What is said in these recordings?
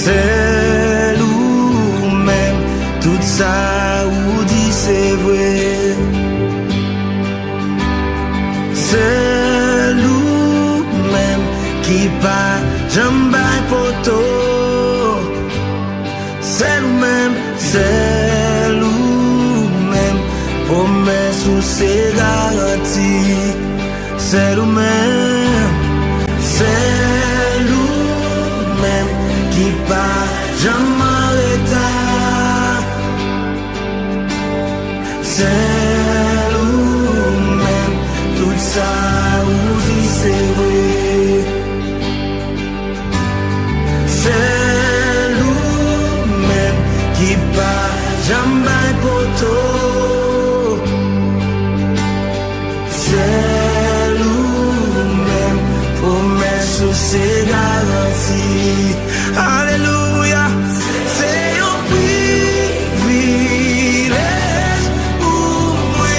c'est nous-mêmes, tout ça ou dit c'est vrai. C'est nous-mêmes qui pas jambe poto. C'est nous-mêmes, c'est nous-mêmes, promesse ou c'est garanti. C'est nous-mêmes, c'est nous-mêmes qui pas jamais arrêter. C'est nous-mêmes, tout ça ou dit c'est vrai. C'est nous-mêmes qui pas jamais poto. C'est nous-mêmes, promesse c'est garanti. Alléluia, c'est un privilège pour moi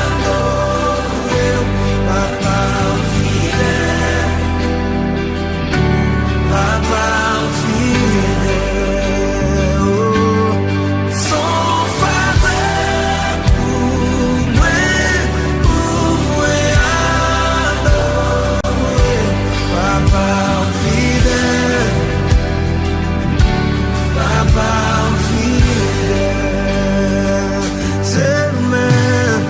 adorer Papa fidèle, Papa fidèle. Oh, son faveur pour moi adorer Papa fidèle, Papa fidèle. C'est nous-mêmes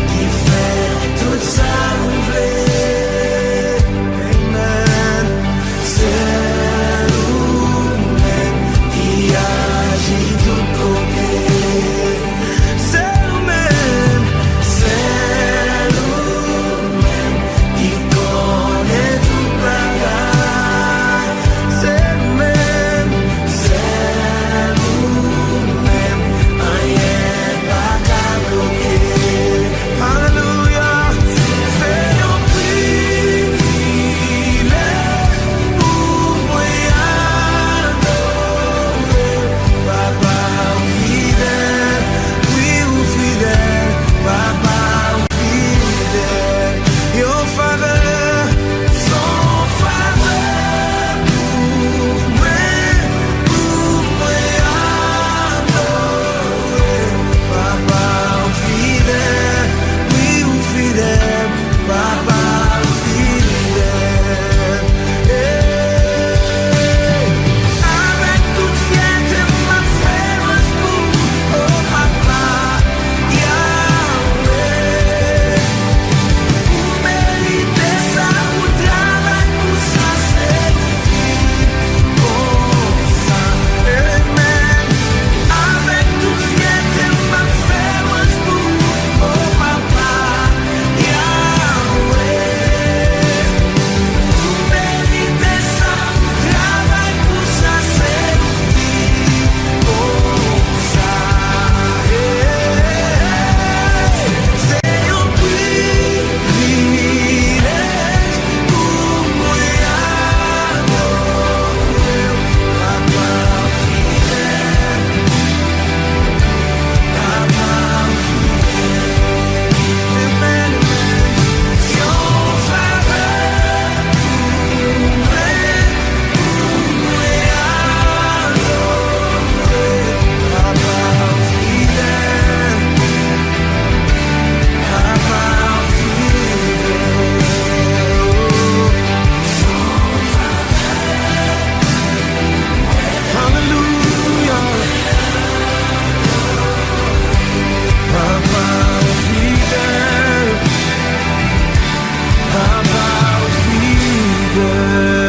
qui fait tout ça ouvrir. Amen. C'est nous-mêmes qui agit tout côté. C'est nous-mêmes qui connaît tout bagage. C'est nous-mêmes, rien pas qu'à bloquer. Alléluia, c'est un privilège pour moi adorer Papa fidèle, oui ou fidèle, Papa fidèle. Your faveur, son faveur pour moi adorer Papa fidèle, oui ou fidèle, Papa fidèle. Avec toute fierté ma faiblesse pour oh Papa Yahweh. Pour mériter ça, ou travail pour ça, c'est pour ça. Amen. Avec toute fierté ma faiblesse pour oh Papa Yahweh. Pour mériter ça, ou travail pour ça, c'est pour ça. C'est un privilège pour moi adorer Papa fidèle, Papa fidèle. Amen. Son faveur pour moi adorer Papa fidèle, Papa fidèle. Hallelujah, Papa fidèle, Papa fidèle.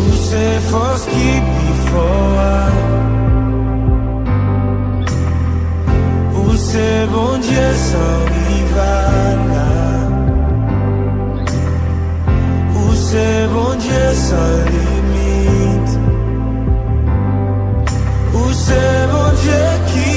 Ou c'est force qui before, ou c'est bon Dieu sans rival, ou c'est bon Dieu sans limite, ou c'est bon Dieu qui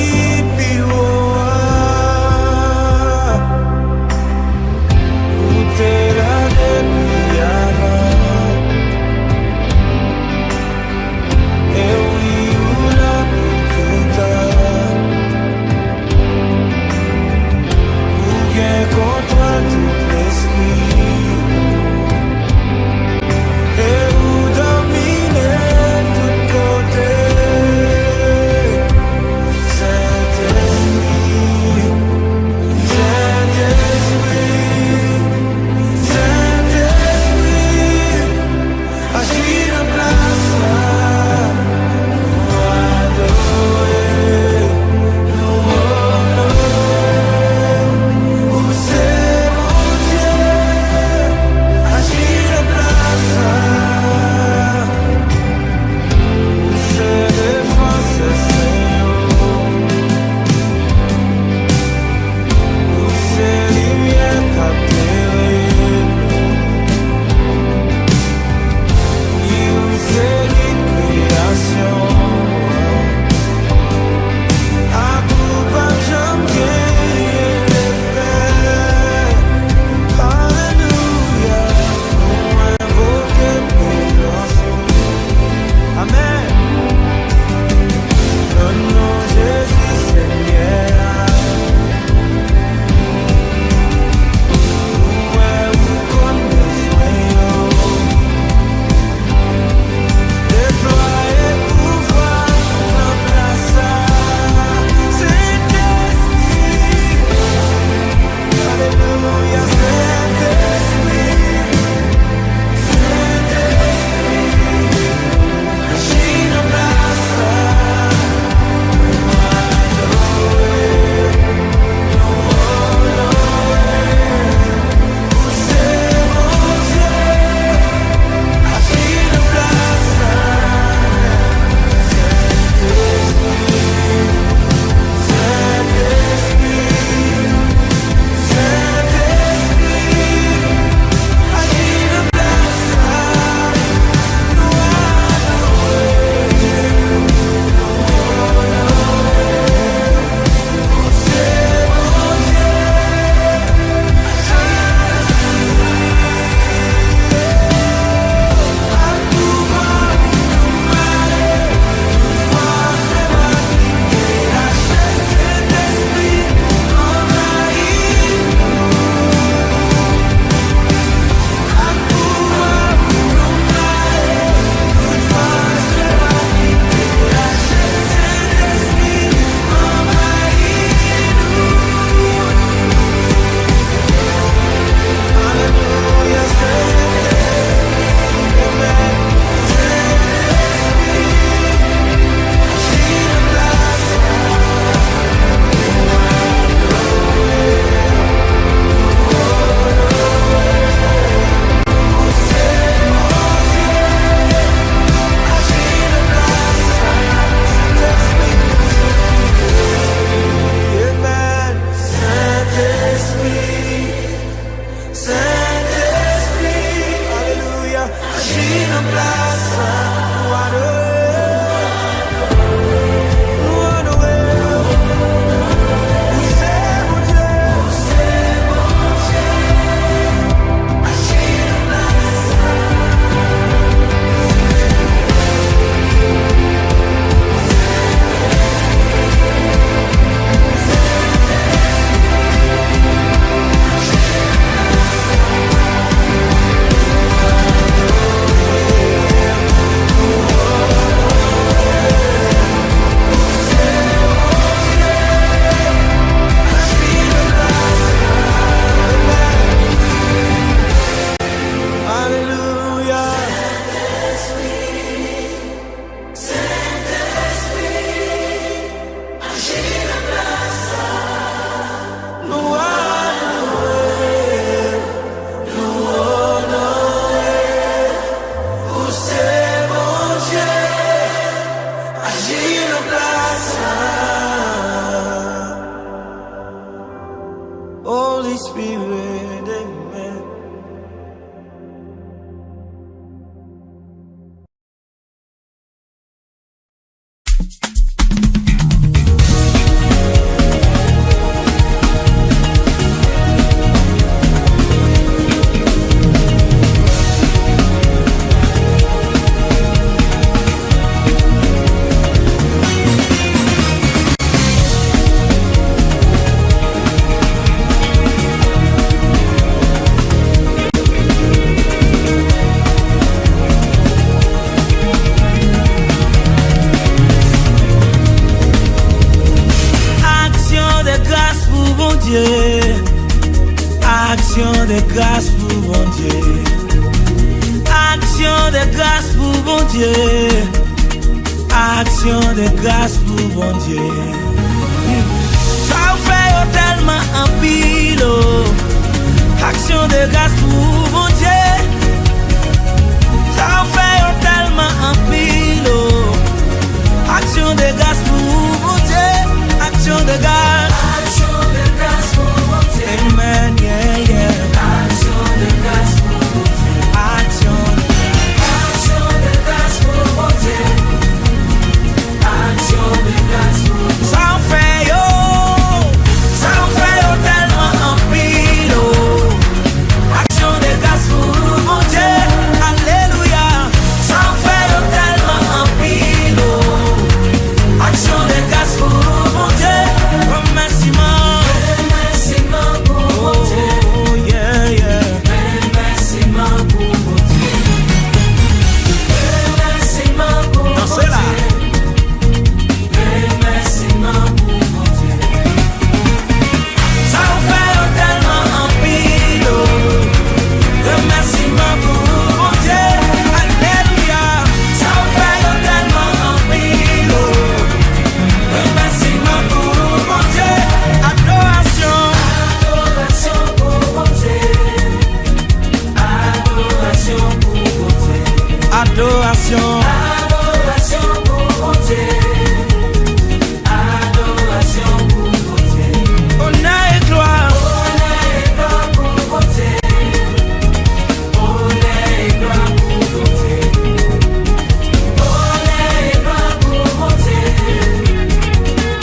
Action de grâce pour bon Dieu. Action de grâce pour bon Dieu. Action de grâce pour bon Dieu. Ça fait tellement en pile. Action de grâce pour bon Dieu. Ça fait tellement en pile. Action de grâce pour bon Dieu. Action de grâce. Action de grâce pour bon Dieu. Amen, yeah, yeah. Action de grâce pour bon Dieu. Action de grâce pour bon Dieu. Action de grâce pour bon Dieu. Ça en fait tellement en pile. Action de grâce pour bon Dieu. Alléluia. Ça en fait tellement en pile. Action de grâce pour bon Dieu. Remerciement. Remerciement pour bon Dieu. Oh yeah, yeah. Remerciement pour bon Dieu. Remerciement pour bon Dieu. Remerciement pour bon Dieu. Ça en fait tellement en pile. Remerciement pour bon Dieu. Alléluia. Ça en fait tellement en pile. Remerciement pour bon Dieu. Adoration. Adoration pour bon Dieu. Adoration pour bon Dieu. Adoration. Adoration pour bon Dieu. Adoration pour bon Dieu. Honneur et gloire. Honneur et gloire pour bon Dieu. Honneur et gloire pour bon Dieu. Honneur et gloire pour bon Dieu.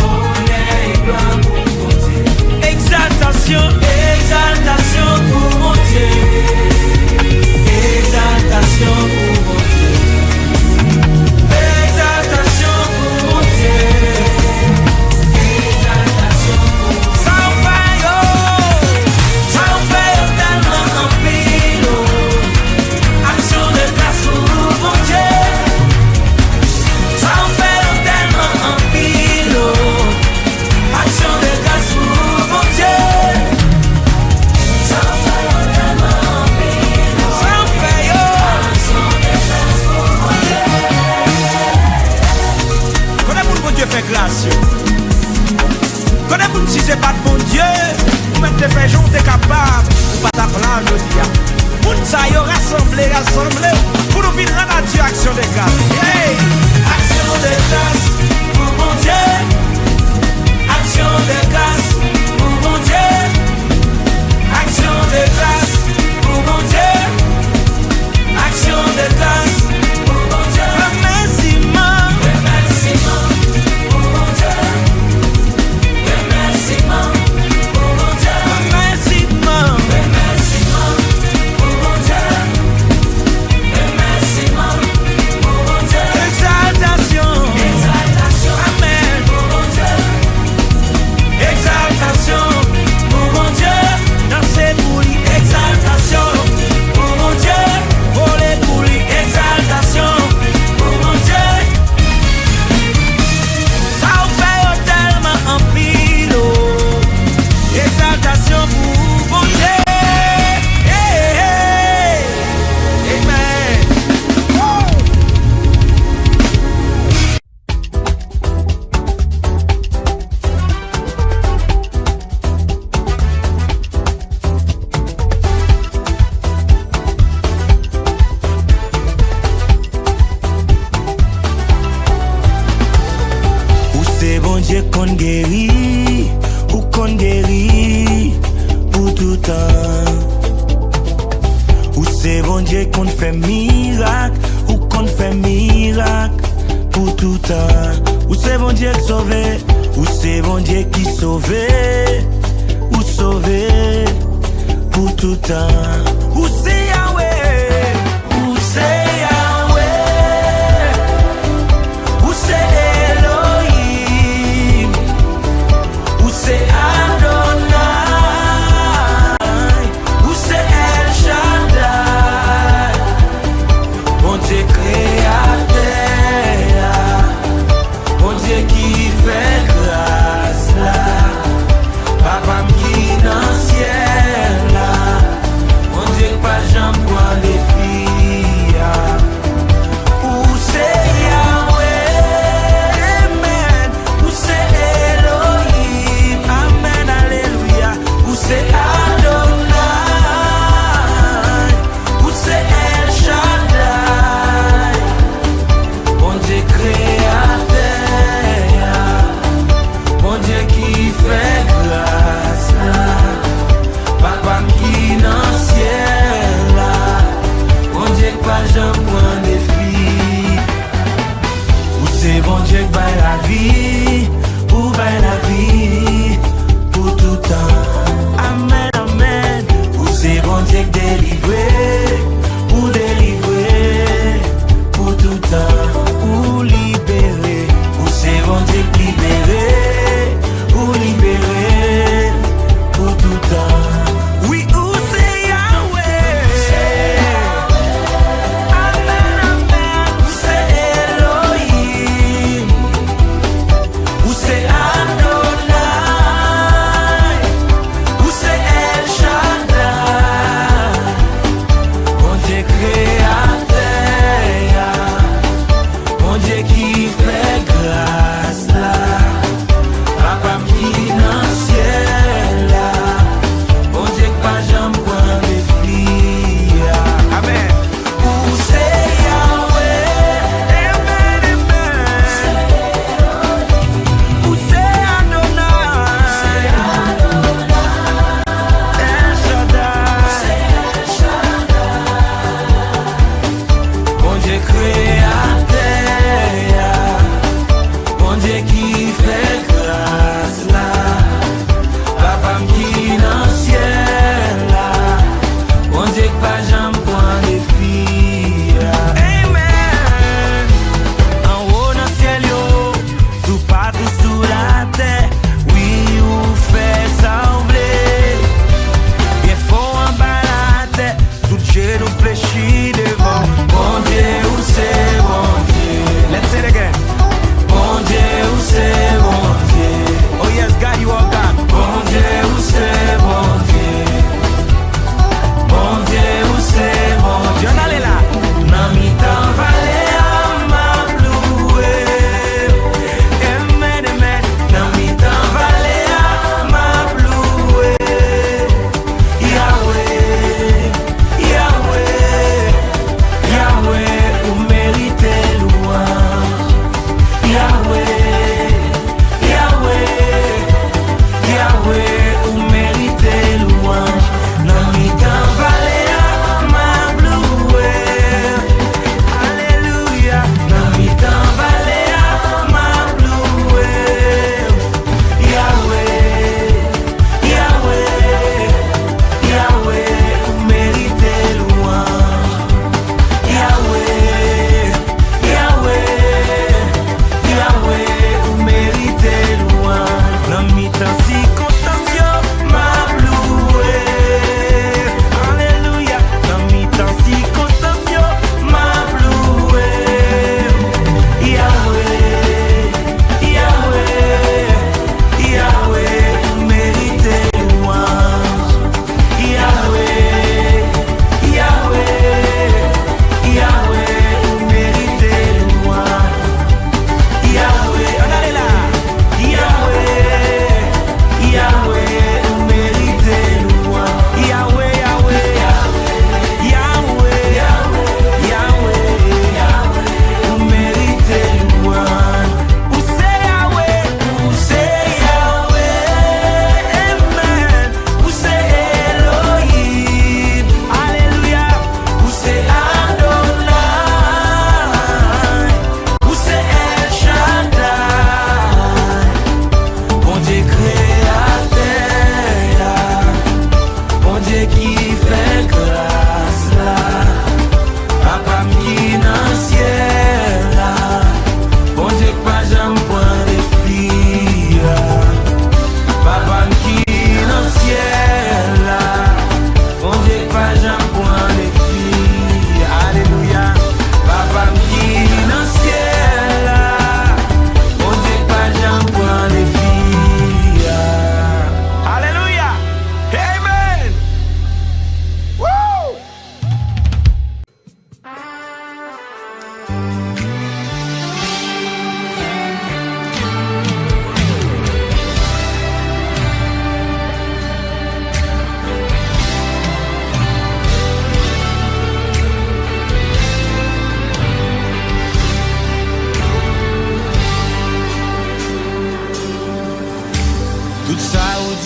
Honneur et gloire pour mon Dieu. Exaltation, exaltation pour mon Dieu. Exaltation pour mon Dieu. Exaltation pour mon Dieu. Exaltation pour mon Dieu. Ça en fait tellement en pile. Action de grâce pour mon Dieu. Ça en fait tellement en pile. Action de grâce pour mon Dieu. Ça en fait tellement en pile. Ça en fait action de grâce pour mon Dieu. Connais pour bon Dieu fait grâce. Connais pour si c'est pas de bon Dieu, ou même te fait jour t'es capable, ou pas t'appeler je dis. Pour ça y rassemblé, pour nous venir rendre à Dieu action de grâce. Hey! Action de grâce pour mon Dieu. Action de grâce pour mon Dieu. Action de grâce pour mon Dieu. Action de grâce pour mon Dieu. Remerciement. Remerciement pour mon Dieu. Remerciement pour mon Dieu. Remerciement. Remerciement pour mon Dieu. Remerciement pour mon Dieu. Exaltation. Exaltation. Amen pour mon Dieu. Exaltation pour mon Dieu. Danser pour lui. Exaltation pour mon Dieu. Voler pour lui. Exaltation pour mon Dieu. Ça en fait tellement en pile. Exaltation pour mon Dieu. Hey, hey. Amen. Oh. Ou c'est bon Dieu qu'on guérit, ou qu'on guérit pour tout temps. Ou c'est bon Dieu qu'on fait miracle, ou qu'on fait miracle pour tout temps. Ou c'est bon Dieu qui sauve, ou c'est bon Dieu qui sauve, ou sauve pour tout temps. Ou c'est Yahweh, ou c'est Yahweh, ou c'est Elohim, ou c'est Adonai, ou c'est El Shaddai, bon Dieu créateur, bon Dieu qui fait grâce là, papa qui dans le ciel là, bon Dieu pas jamais pour les filles. Où c'est Yahweh, amen, où c'est Elohim, amen, alléluia, où c'est Adonai, où c'est El Shaddai, bon Dieu créateur, bon Dieu qui fait grâce là, papa qui dans le ciel là, bon Dieu pas jamais point des filles. Ou c'est bon Dieu qui baille la vie, ou baille la vie pour tout temps. Amen, amen. Ou c'est bon Dieu qui délivre, ou délivrer pour tout temps, ou libérer. Ou c'est bon Dieu qui libérer, ou libérer pour tout temps. Oui, ou c'est Yahweh, amen, amen. Ou c'est Elohim, ou c'est Adonai, ou c'est El Shaddai, bon Dieu créateur, bon Dieu qui fait grâce là, papa qui dans le ciel là, bon Dieu pas jamais point des filles. Amen. Où c'est Yahweh, amen, amen. Où c'est Adonai, El Shaddai, bon Dieu créateur,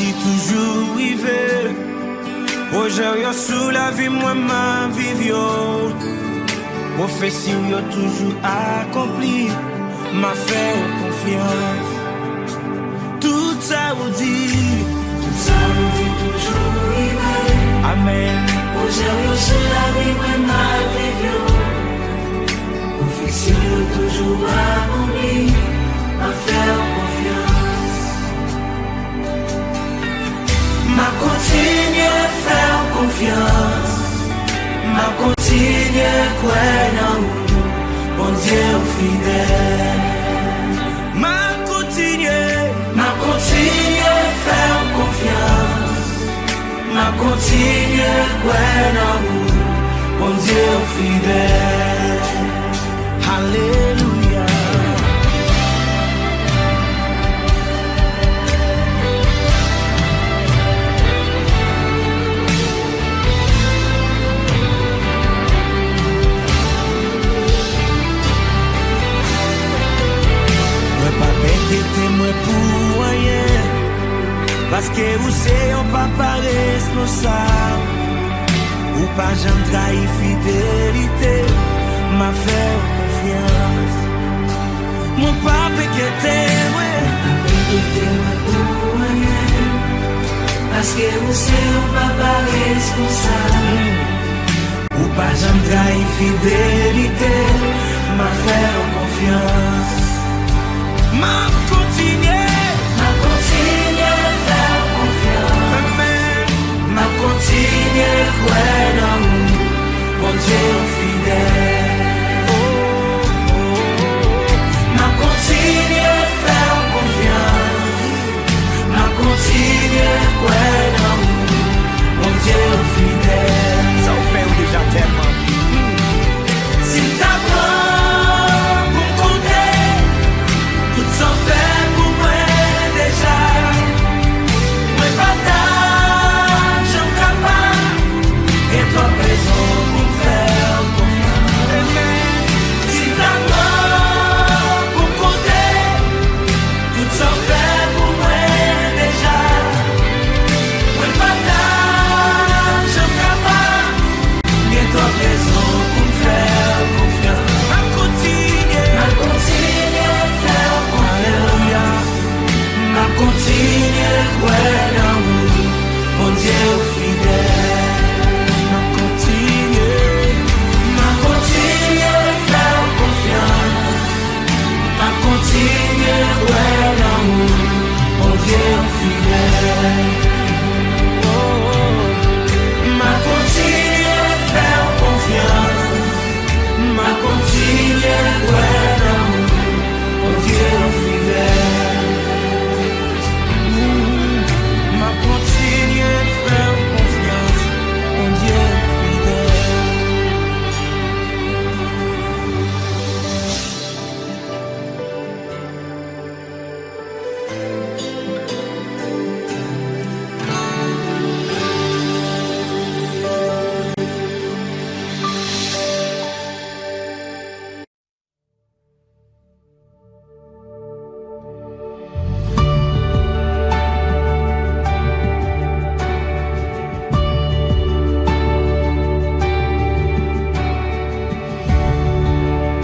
si toujours rivé. Projet yo sous la vie, moi ma vie yo. Prophétie yo toujours accompli. M'a fait confiance. Tout ça vous dit. Tout ça vous dit toujours rivé. Amen. Projet yo sous la vie, moi ma vie yo. Prophétie yo toujours accompli. M'a fait confiance. M'a continué à faire confiance. M'a continué à croire dans vous, mon Dieu fidèle. M'a continué à faire confiance. M'a continué à croire dans vous, mon Dieu fidèle. Alléluia. Moi pour rien, parce que vous c'est un papa responsable, ou pas j'en trahi fidélité, m'a fait confiance. Mon papa qui était moi pour rien, parce que vous c'est un papa responsable, ou pas j'en trahi fidélité, m'a fait confiance. M'a continué à faire confiance. Amen. M'a continué à croire dans vous, mon Dieu fidèle. M'a continué à faire confiance. M'a continué à croire dans vous, mon Dieu fidèle. Ça vous fait déjà tellement. Si t'apprends pour compter, tout s'en fait pour moi déjà. Moi partage, j'en capable, et toi raison pour faire confiance. Si t'apprends pour compter, tout s'en fait pour moi déjà. Moi partage, j'en capable, et toi raison pour faire confiance. M'a continué M'a continué à faire confiance. M'a continué à croire dans vous, mon Dieu fidèle. M'a continué À faire confiance. M'a continué à croire dans vous, mon Dieu fidèle. M'a continué à faire confiance. M'a continué à croire dans vous, mon Dieu fidèle. m'a continué à faire confiance, mon Dieu fidèle.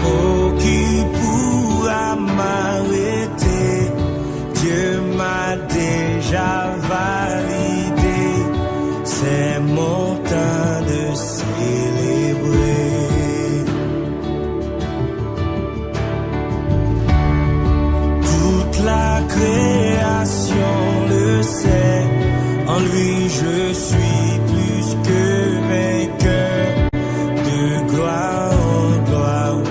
Oh, qui pourra m'arrêter? Dieu m'a déjà validé. C'est mon temps de célébrer. Toute la création le sait. En lui je suis plus que vainqueur. De gloire en gloire, oui,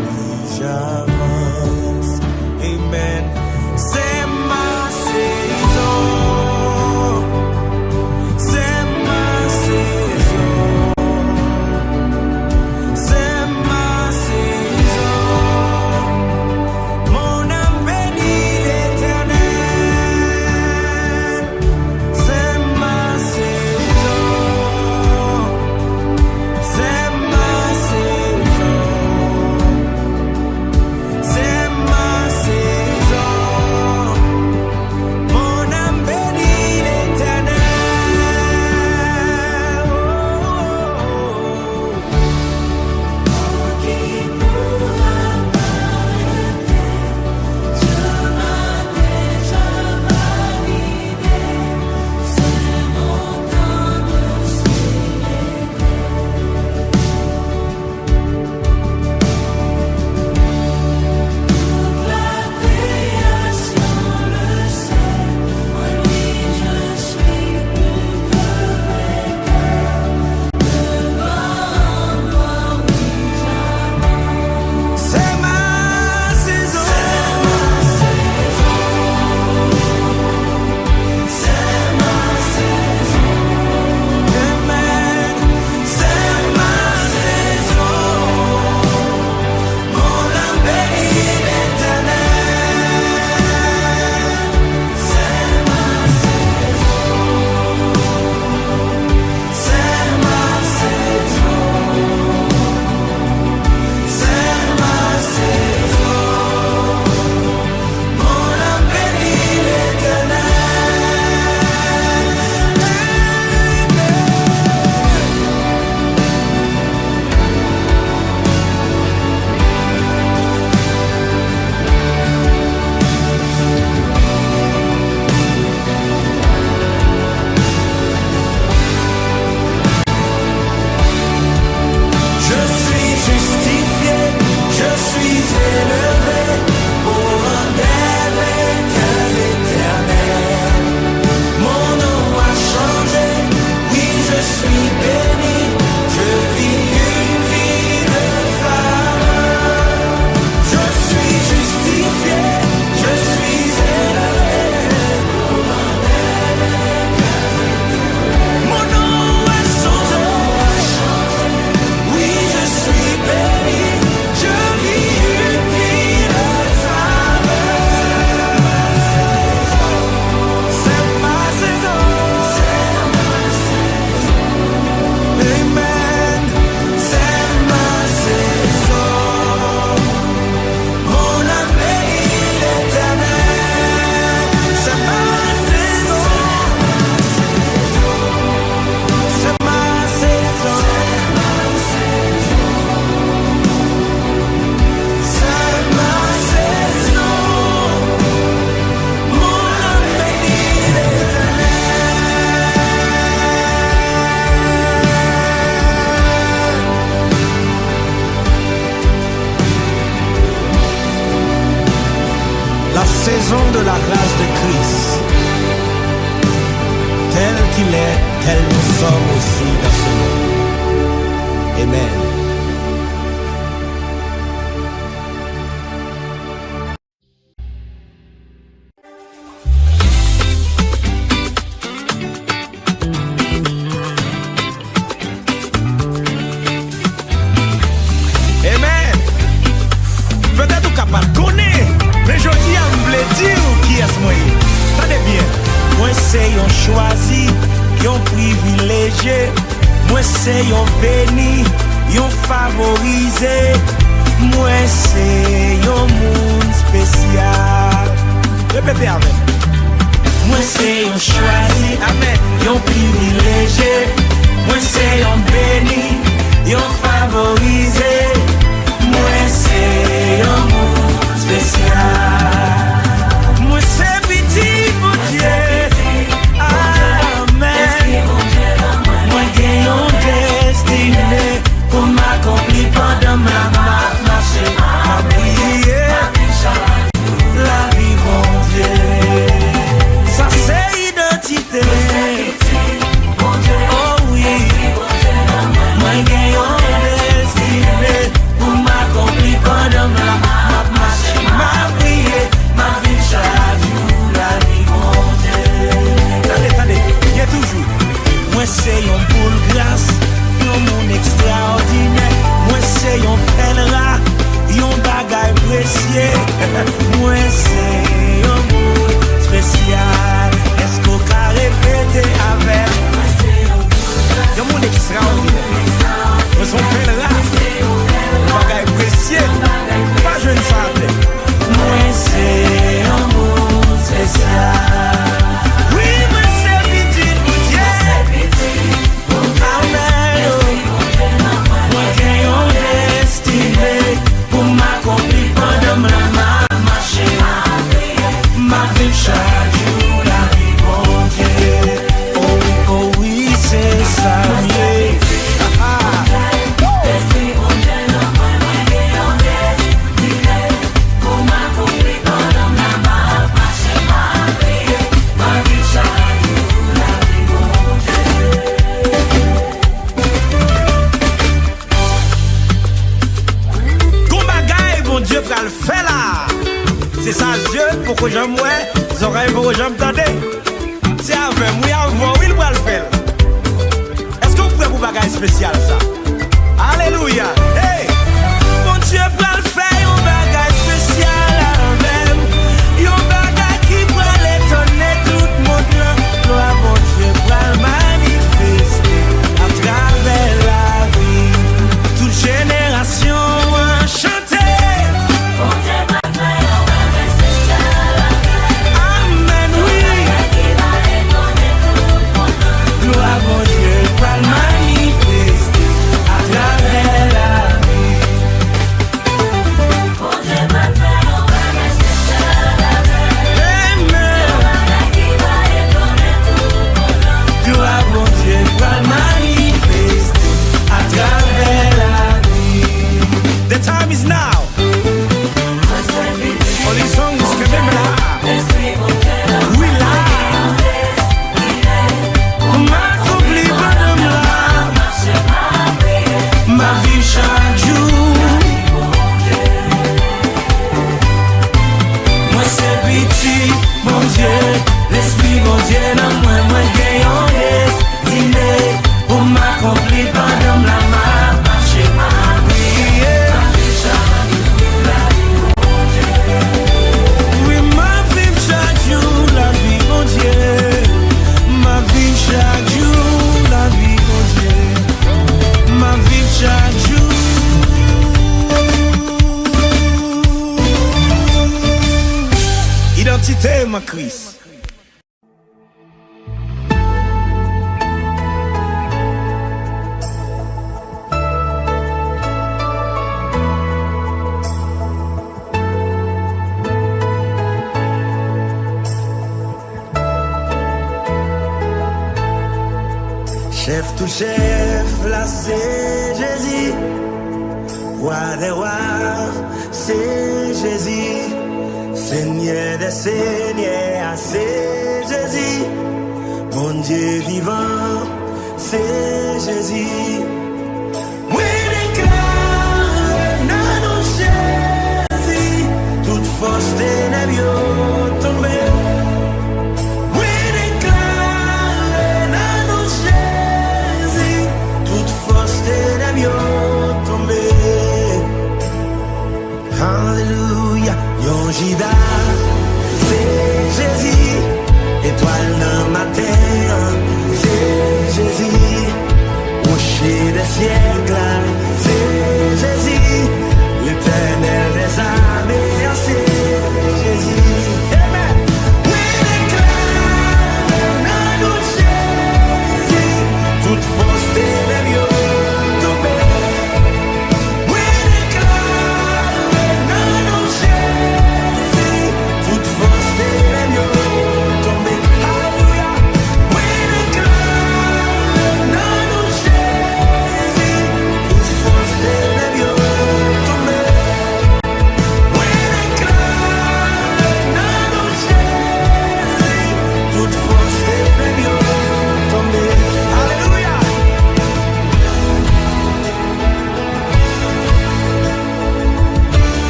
j'avance. Amen. C'est ma saison. C'est ma saison. C'est ma saison. Mon âme bénit l'Éternel. C'est ma saison. la saison de la grâce de Christ. Tel qu'il est, tel nous sommes aussi dans ce monde. Amen. Choisi, yon privilégié, moi c'est yon béni, yon favorisé, moi c'est yon monde spécial. Répétez avec. Moi c'est yon choisi, amen, yon privilégié, moi c'est yon béni, yon favorisé, moi c'est yon monde spécial. Moi c'est petit pour Dieu. Pour m'accomplir pendant ma marche, ma prière, la vie, mon Dieu. Ça c'est identité. Oh oui, moi j'ai un destiné pour m'accomplir pendant ma marche, ma prière, ma vie chaque jour, la vie, mon Dieu. Attendez, il y a toujours. Moi c'est un boule grâce. Mon extraordinaire, moi c'est yon pèlerin, yon bagay précieux, moi c'est yon monde spécial. Est-ce qu'on peut répéter avec? Yon monde extraordinaire, moi son pèlerin, bagay précieux, pas jeune femme. Moi c'est yon monde spécial. Oui, moi c'est petit pour Dieu. Pour m'accomplir pendant ma marche, ma vie chaque jour, la vie, mon Dieu. Oh, oh oui, c'est ça, yeah. Pour m'accomplir pendant ma marche, ma vie chaque jour, la vie, mon Dieu va le faire là. C'est ça Dieu pour que j'aime moi, les oreilles pour que j'aime t'entendre. C'est avec moi, avant, il va le faire. Est-ce que vous pouvez vous bagaille spécial ça? Alléluia. Hey, mon Dieu va le faire, un bagaille spécial même. Un bagaille qui va l'étonner tout le monde là. Toi, mon Dieu va le manifester à travers la vie. Toute génération chante. Identité, ma Christ. Chef tout chef, là c'est Jésus. Roi des rois, c'est Jésus. Seigneur des seigneurs, c'est Jésus. Mon Dieu vivant, c'est Jésus. Oui, déclare, non, non, Jésus, toute force ténèbres tombée. Oui, déclare, non, non, Jésus, toute force ténèbres tombée. Alléluia, yon Jida, c'est Jésus, étoile dans matin, c'est Jésus, rocher des siècles, c'est Jésus, l'éternel des armées, c'est Jésus.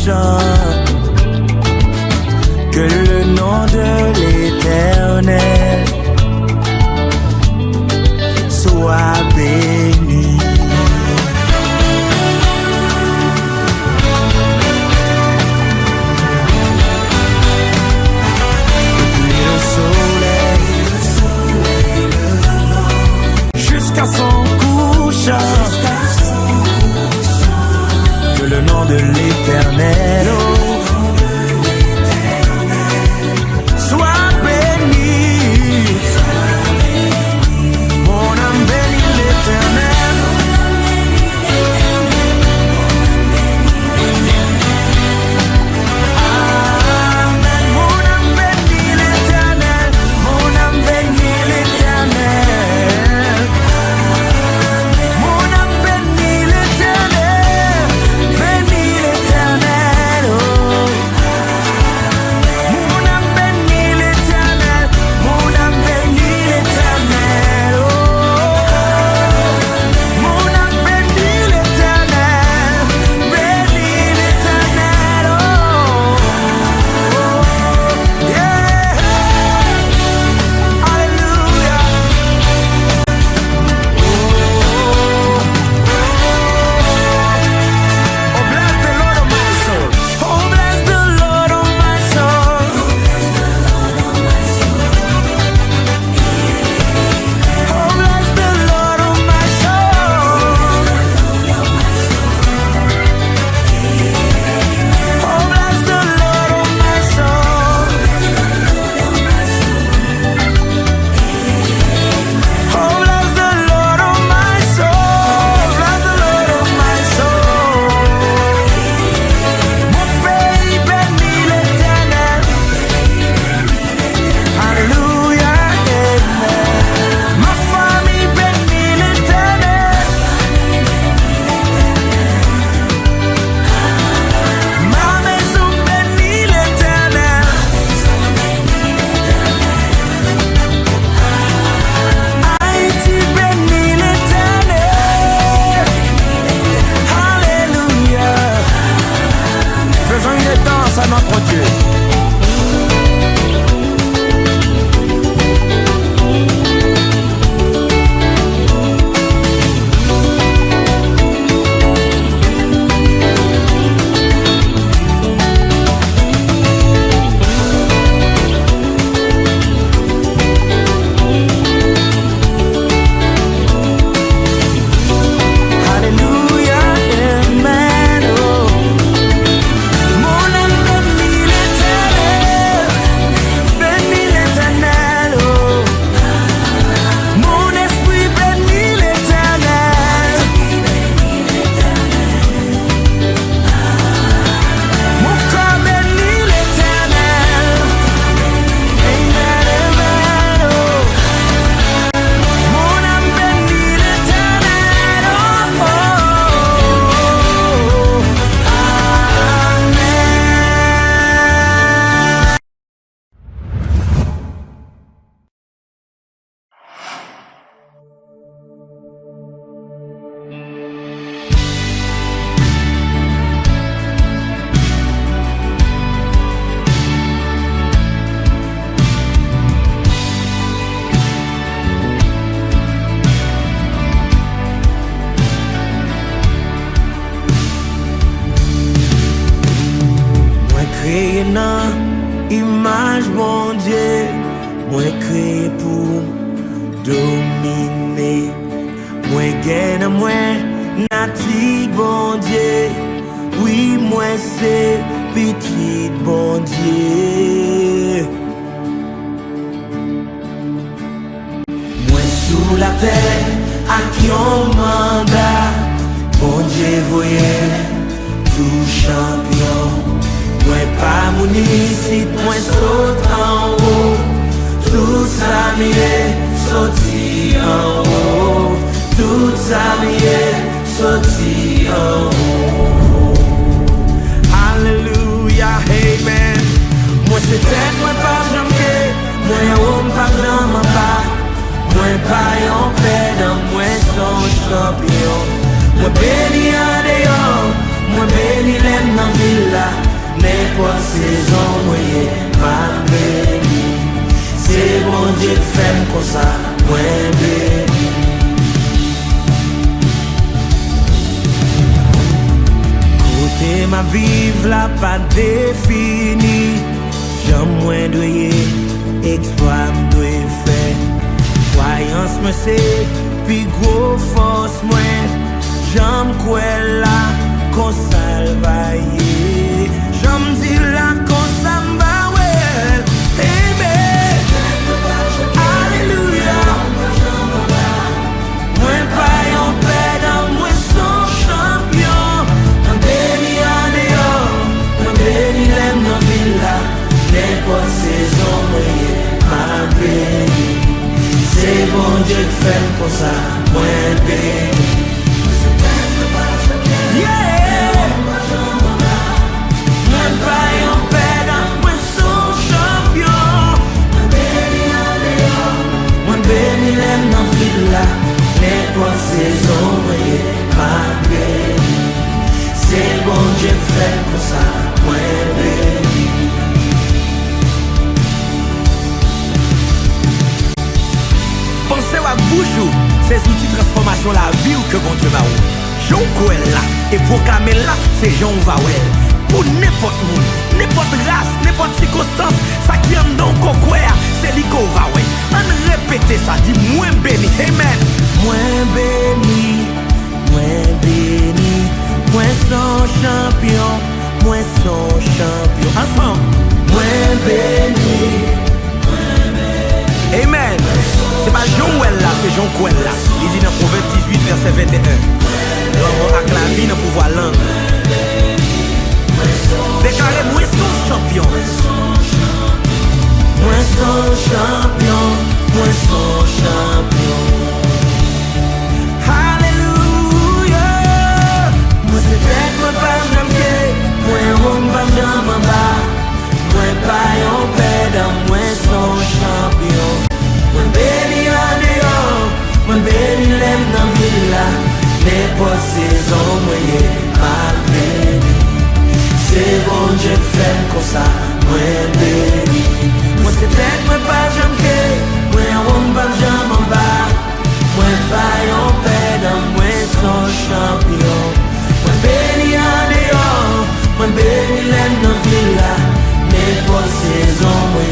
chante. Que le nom de l'Éternel soit béni. Depuis le soleil jusqu'à son couchant, que le nom de l'Éternel soit béni. Mon âme bénit l'Éternel. Amen. Mon âme bénit l'Éternel. Mon âme bénit l'Éternel. Mon âme bénit l'Éternel. Bénit l'Éternel. Oh. Mon âme bénit l'Éternel. Mon âme bénit l'Éternel. Oh. Mon âme bénit l'Éternel. Bénit l'Éternel. Oh. Yeah. Hallelujah. Oh, bless the Lord of my soul. Oh, bless the Lord of my soul. Oh, bless the Lord of my soul. Oh, bless the Lord of my soul. Oh, bless the Lord of my soul. Bless the Lord of my soul. Mon pays bénit l'Éternel. Alléluia, amen. Ma famille bénit l'Éternel. Ma maison bénit l'Éternel. Haïti bénit l'Éternel. Alléluia. Faisons une danse à notre Dieu. Alléluia, amen. Oh. Mon âme bénit l'Éternel. Bénit l'Éternel. Oh. Mon esprit bénit l'Éternel. Mon corps bénit l'Éternel. Amen, amen. Oh. Mon âme bénit l'Éternel. Oh, oh, oh. Amen. Moi créé dans image mon Dieu, moi créé pour dominer. Moi gagne moi nati bon Dieu, oui moi c'est petit bon Dieu. Moi sous la terre à qui on mandat, bon Dieu voyait tout champion. Moi pas mon ici, moi saute en haut. Tout ça m'est sorti en haut. Tout ça m'est sorti en haut. Alléluia, amen. Moi c'est tête, moi pas jamais. Moi homme pas grand pas. Moi pas en paix dans moi son champion. Moi béni en dehors. Mwen béni lem nan villa, n'importe saison moyen, ma béni. C'est bon Dieu qui fait comme ça, mwen béni. Côté ma vive la pas défini, j'aime moins doyer, exploit doyer fait. Croyance me c'est, puis gros force moins, j'aime quoi là, qu'on salvaille. J'aime dire là, qu'on s'emballe, amen. Alléluia. Moi pas yon pédant, moi son champion. Un béni en dehors, un béni l'aime dans villa. N'importe saison, ma béni. C'est bon Dieu qui fait pour ça, moi béni. Yeah! Moi pas yon pédant, moi son champion. Un béni en dehors, moi béni l'aime dans villa. N'importe saison, ma béni. C'est bon Dieu qui fait pour ça, moi béni. Pensez à boujou, ces outils de transformation la vie ou que bon Dieu m'a ou. Jean Kouel là, et proclamer là, c'est Jean Vawel. Pour n'importe monde, n'importe race, n'importe circonstance, ça qui aime donc quoi, c'est l'Iko Vawel. On répète ça, dit moins béni, amen. Moins béni, moins son champion, moins son champion. Ensemble, Moins béni. amen. C'est pas Jean Ouel là, c'est Jean Kouel là. Il dit dans Proverbe 18, verset 21. L'homme avec la vie dans pouvoir langue. Déclarez moi son champion. Moi son champion, moi son champion. Alléluia. Moi c'est tête, moi pas jamais, moi on pas jamais en bas. Moi pas yon pédant, moi son champion. Moi béni en dehors, moi béni l'aime dans villa. N'importe saison, moi ma béni. C'est bon Dieu qui fait comme ça, moi béni. Moi c'est tête, moi pas jamais, moi on pas jamais en bas. Moi pas yon pédant, moi son champion. Moi béni en dehors, moi béni l'aime dans villa. N'importe saison, moi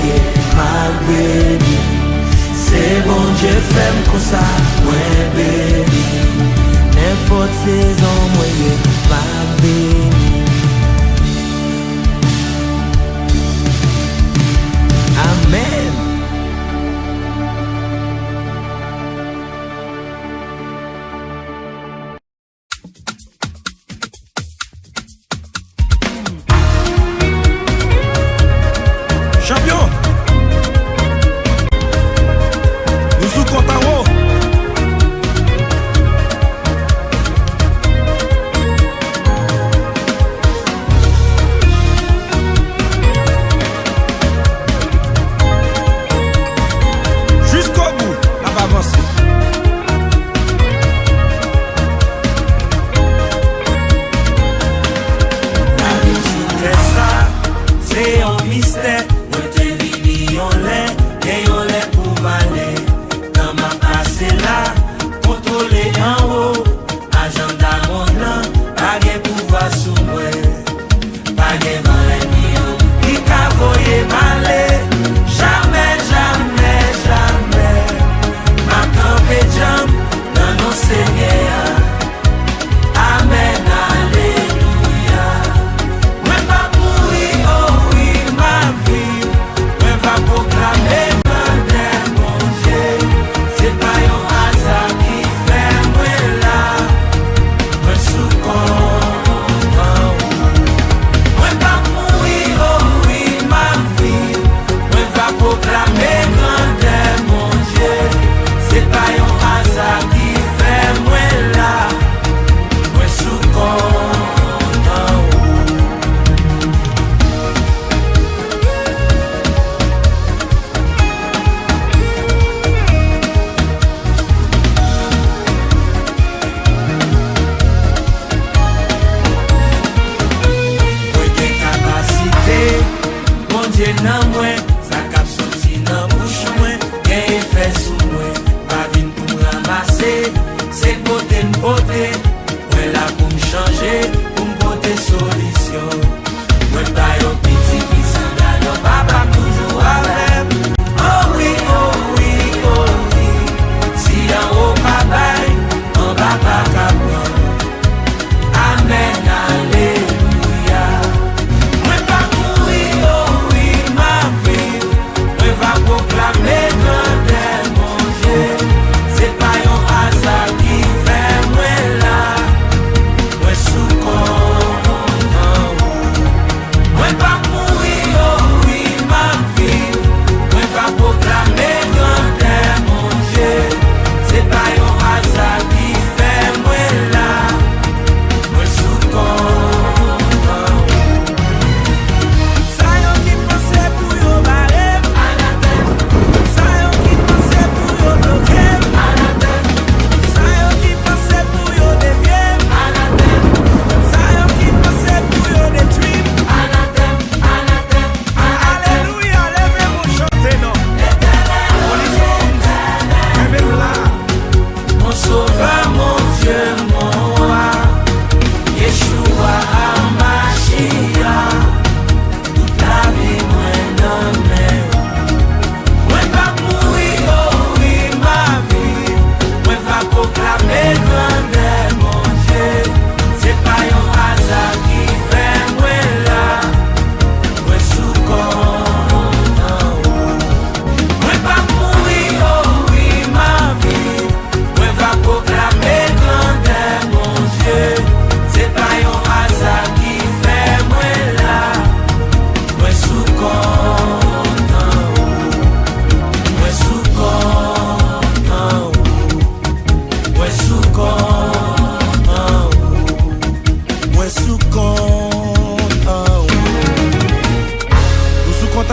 ma béni. C'est bon Dieu fait comme ça, moi béni. N'importe saison, moi ma béni. Amen. Champion, nous sous compte en haut.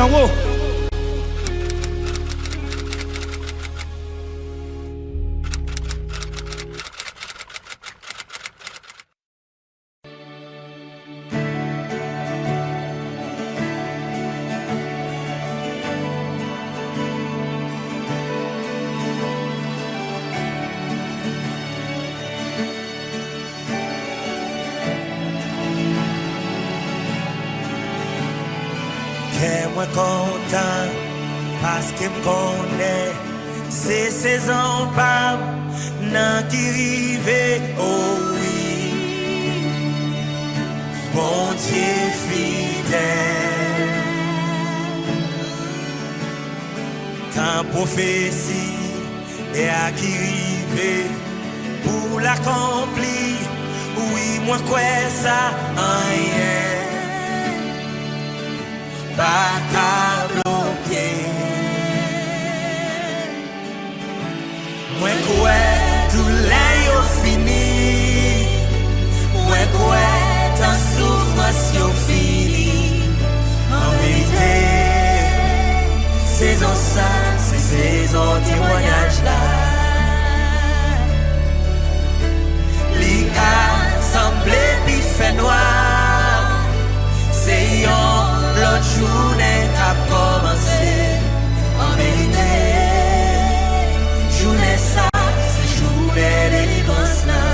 en haut. Moi content parce que me connaît c'est saison pas nan qui rive oh oui mon Dieu fidèle tant prophétie et à qui rive pour l'accomplir oui moi quoi ça rien pas qu'à bloquer. Moi quoi tout l'air fini. Moi quoi ta souffrance yo fini. En vérité, saison ça, c'est saison témoignage là. Li a semblé puis fait noir. C'est l'autre journée a commencé. En vérité, journée ça, c'est journée de délivrance là.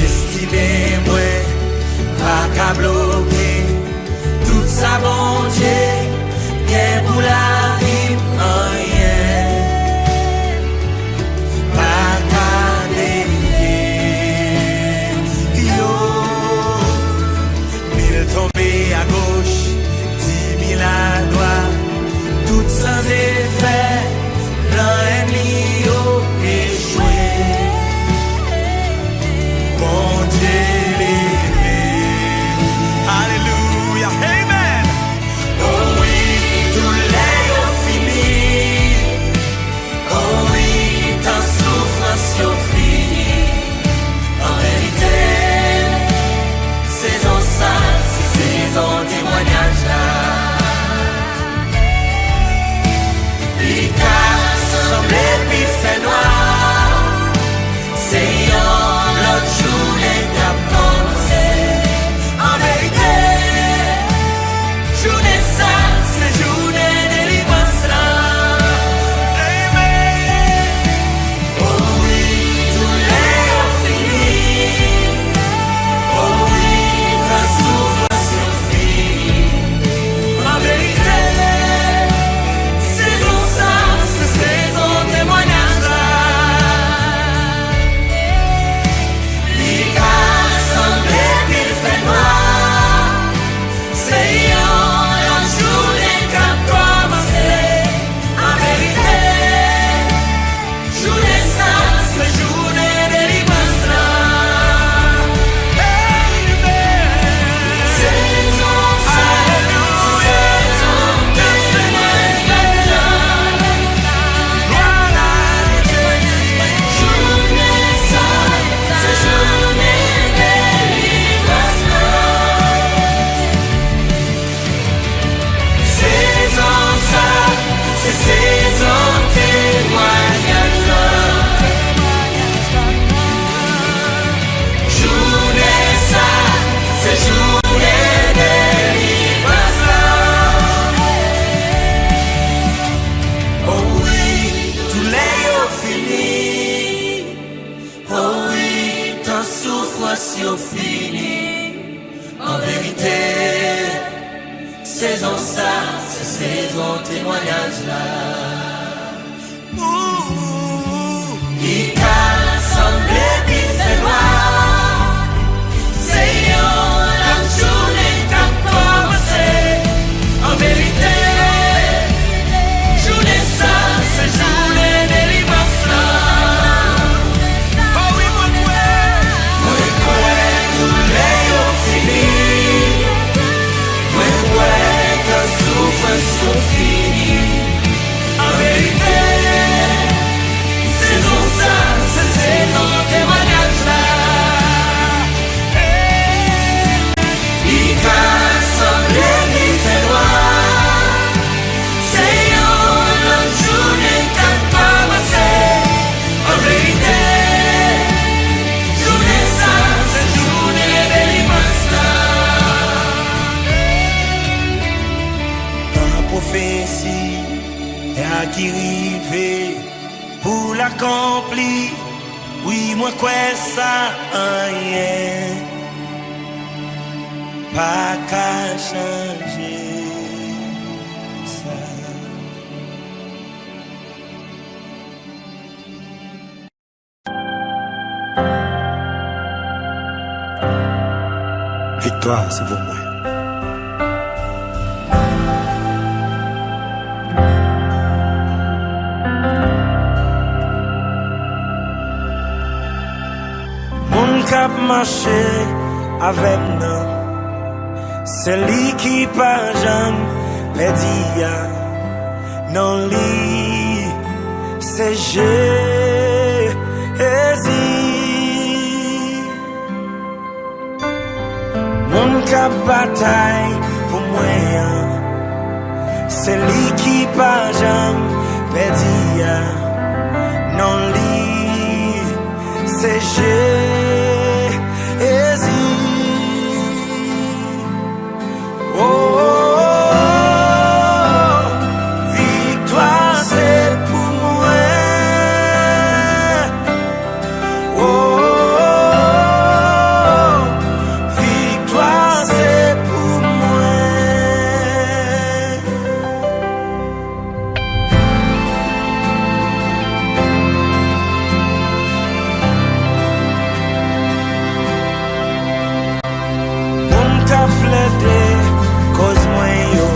Estimez-moi, pas qu'à bloquer. Tout ça, bon Dieu, qu'est pour la vie, rien. Pas qu'à délivrer. Yo. Tomber à gauche, 10 000 à droite, tout sans effet, plan ennemi échoué. Bon Dieu levé, alléluia, amen. Oh oui, tout l'air fini. Oh oui, ta souffrance est finie. En vérité, saison ça. Saison témoignage là. Il semblé puis fait noir. C'est l'autre journée qu'a commencé. En vérité, journée ça, c'est journée de délivrance là. Amen. Oh oui, tout l'air fini. Oh oui, ta souffrance. En vérité, saison ça, c'est saison témoignage là. Il a semblé qu'il fait noir. C'est un journée qu'a commencé. En vérité, journée ça, c'est journée de délivrance là. Saison ça. Fini. En vérité, saison ça, c'est saison témoignage là. Il a semblé qu'il fait noir. C'est la journée qu'a commencé. En vérité, journée ça, c'est journée de délivrance là. Fini. En qui rive pour l'accomplir. Oui, moi quoi ça rien pas qu'à changer ça. Victoire, c'est pour moi. Mon cap marché avec nous, c'est lui qui pas jamais perdu. Non, lui, c'est Jésus. Mon cap bataille pour moi, c'est lui qui pas jamais perdu. Non, lui, c'est Jésus. Oh, oh, oh, victoire c'est pour moi. Oh, oh, oh, victoire c'est pour moi. Mon cap plaidé cause moi yo,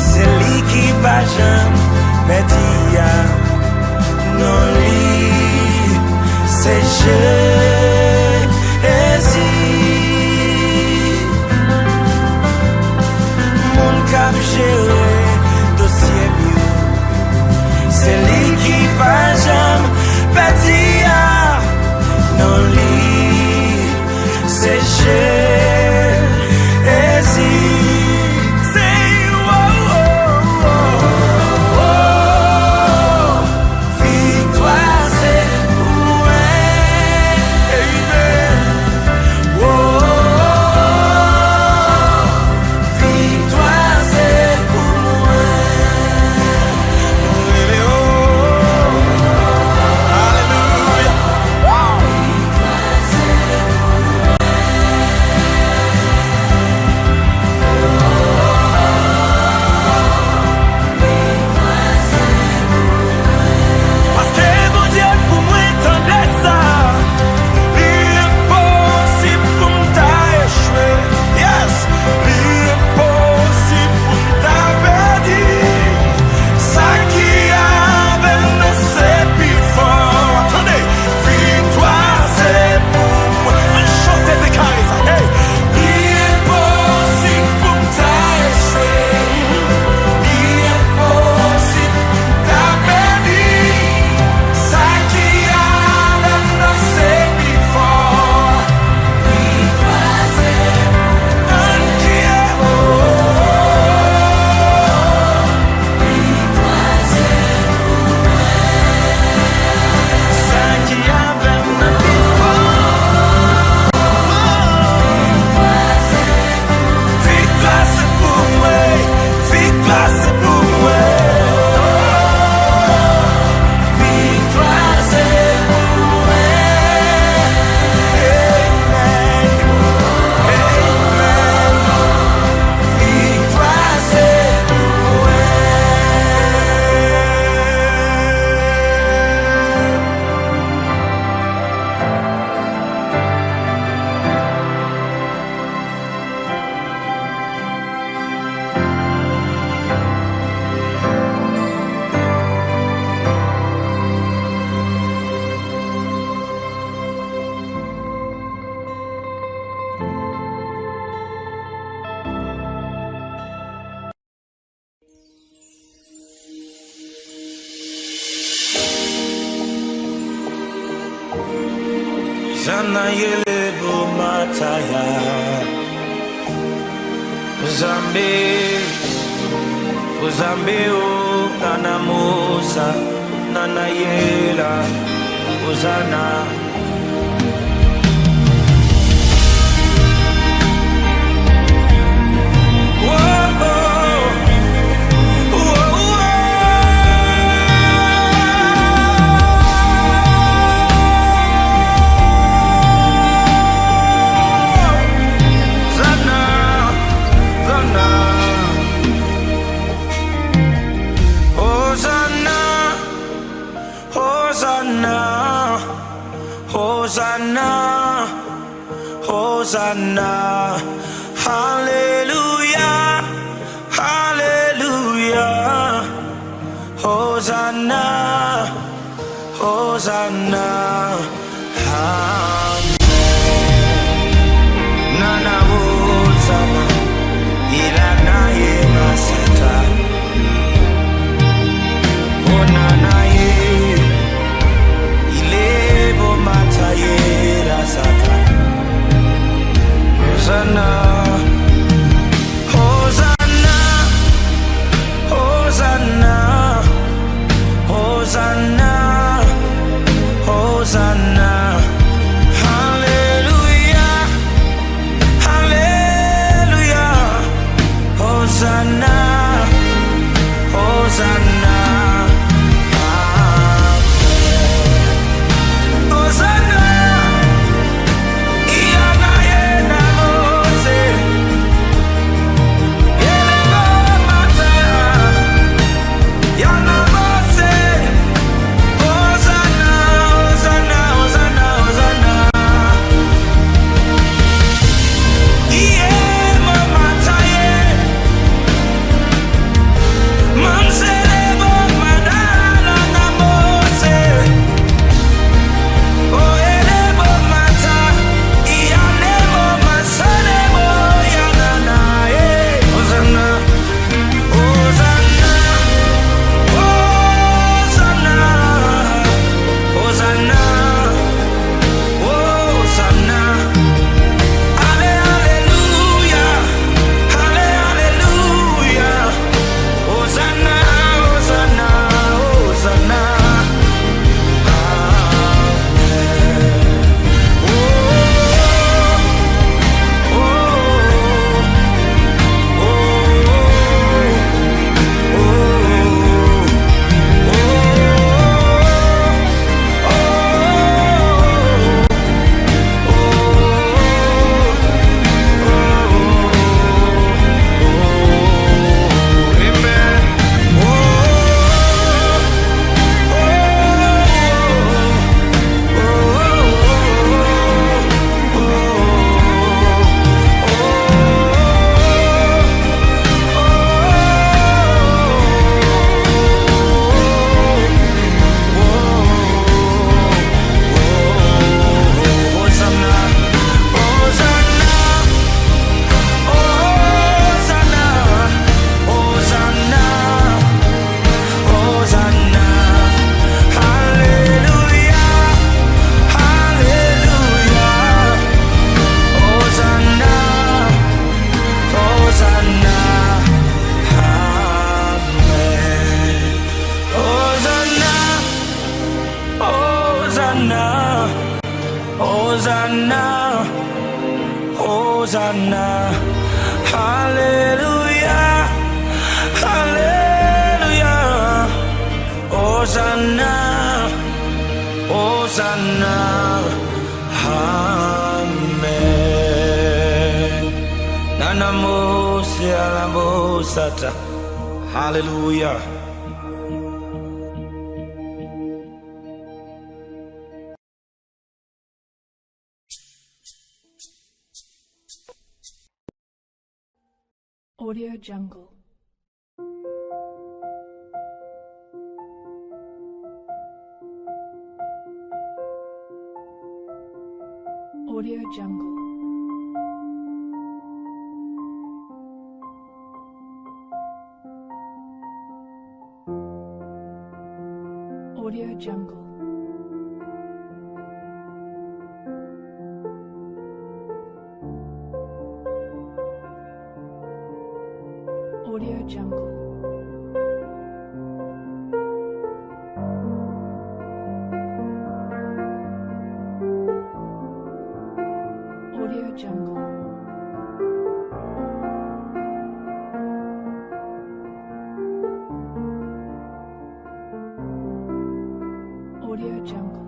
c'est lui qui va jamais perdu. Non lui, c'est Jésus. Mon cap géré dossier mieux, c'est lui qui va jamais perdu. Non lui, c'est Jésus. Zanayele Bumataya Uzambe o Nanamusa Nanayela Uzana Whoa, whoa, whoa. Hosanna, hallelujah, hallelujah, Hosanna, Hosanna, amen. Nana Hosanna, ilana yemasata, onana ye, ilebo mata ye rasata. Hosanna, Hosanna, Hosanna, Hosanna, Hosanna, hallelujah, hallelujah, Hosanna, Hosanna, amen. Hosanna. Hosanna, Hosanna, hallelujah, hallelujah, Hosanna, Hosanna, amen. Nana Mose alabosata, hallelujah. Audio Jungle. Audio Jungle. Audio Jungle. Audio Jungle. Audio Jungle. Audio Jungle.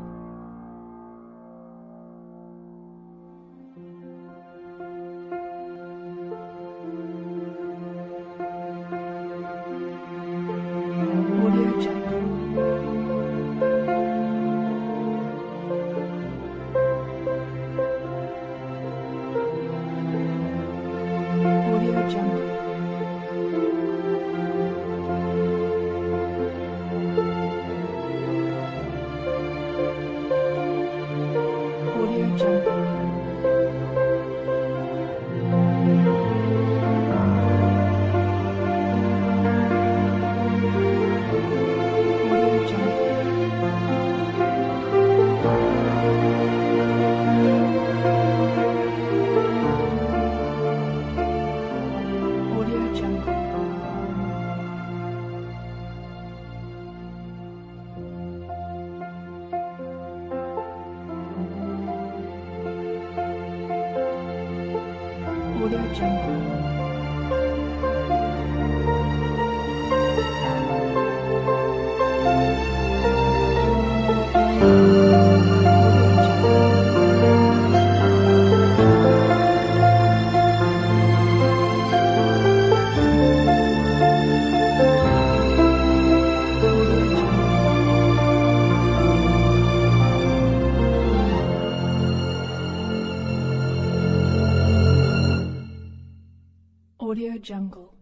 Audio Jungle. Audio Jungle.